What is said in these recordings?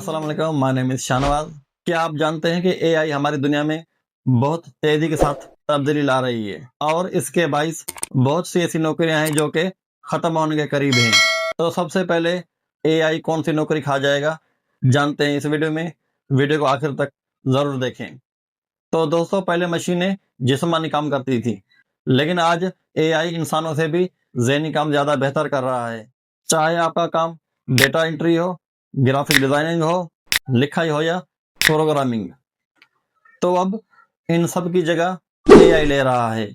अस्सलाम वालेकुम, my name is Shahnawaz. क्या आप जानते हैं कि एआई हमारी दुनिया में बहुत तेजी के साथ तब्दीली ला रही है और इसके बाइस बहुत सी ऐसी नौकरियां हैं जो कि खत्म होने के करीब हैं। तो सबसे पहले एआई कौन सी नौकरी खा जाएगा जानते हैं इस वीडियो में। वीडियो को आखिर तक जरूर देखें। तो दोस्तों, पहले मशीनें जिस्मानी काम करती थी, लेकिन आज एआई इंसानों से भी ज़हनी काम ज़्यादा बेहतर कर रहा है। चाहे आपका काम डेटा एंट्री हो, ग्राफिक डिजाइनिंग हो, लिखाई हो या प्रोग्रामिंग, तो अब इन सब की जगह एआई ले रहा है।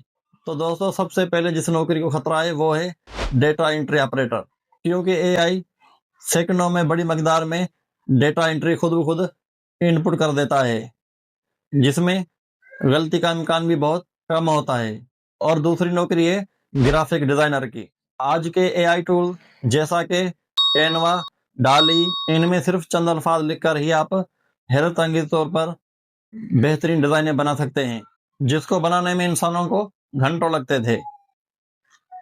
तो दोस्तों, सबसे पहले जिस नौकरी को खतरा है वो है डेटा एंट्री ऑपरेटर, क्योंकि एआई सेकंडों में बड़ी मकदार में डेटा एंट्री खुद ब खुद इनपुट कर देता है, जिसमें गलती का इम्कान भी बहुत कम होता है। और दूसरी नौकरी है ग्राफिक डिजाइनर की। आज के एआई टूल जैसा कि कैनवा, डाली, इनमें सिर्फ चंद अल्फाज लिखकर ही आप हैरत अंगेज तौर पर बेहतरीन डिजाइनें बना सकते हैं, जिसको बनाने में इंसानों को घंटों लगते थे।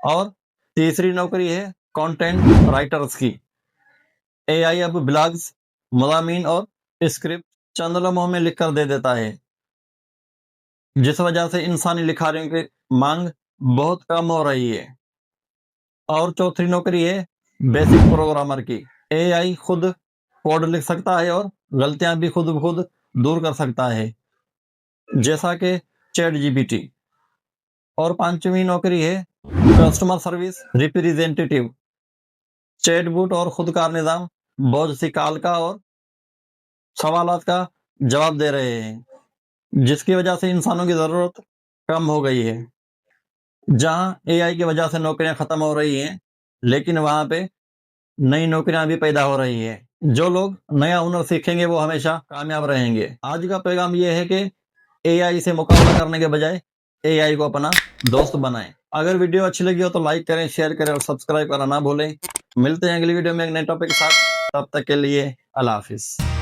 और तीसरी नौकरी है कंटेंट राइटर्स की। एआई अब ब्लॉग्स, मज़ामीन और स्क्रिप्ट चंद लम्हों में लिखकर दे देता है, जिस वजह से इंसानी लिखारियों की मांग बहुत कम हो रही है। और चौथी नौकरी है बेसिक प्रोग्रामर की। एआई खुद कोड लिख सकता है और गलतियां भी खुद ब खुद दूर कर सकता है, जैसा कि चैट जीपीटी। और पांचवी नौकरी है कस्टमर सर्विस रिप्रेजेंटेटिव। चैटबॉट और खुदकार निज़ाम बहुत सी कॉल का और सवालात का जवाब दे रहे हैं, जिसकी वजह से इंसानों की ज़रूरत कम हो गई है। जहां एआई की वजह से नौकरियां खत्म हो रही हैं, लेकिन वहां पे नई नौकरियां भी पैदा हो रही है। जो लोग नया हुनर सीखेंगे वो हमेशा कामयाब रहेंगे। आज का पैगाम ये है कि एआई से मुकाबला करने के बजाय एआई को अपना दोस्त बनाएं। अगर वीडियो अच्छी लगी हो तो लाइक करें, शेयर करें और सब्सक्राइब करना ना भूलें। मिलते हैं अगली वीडियो में एक नए टॉपिक के साथ। तब तक के लिए अल्लाह हाफिज।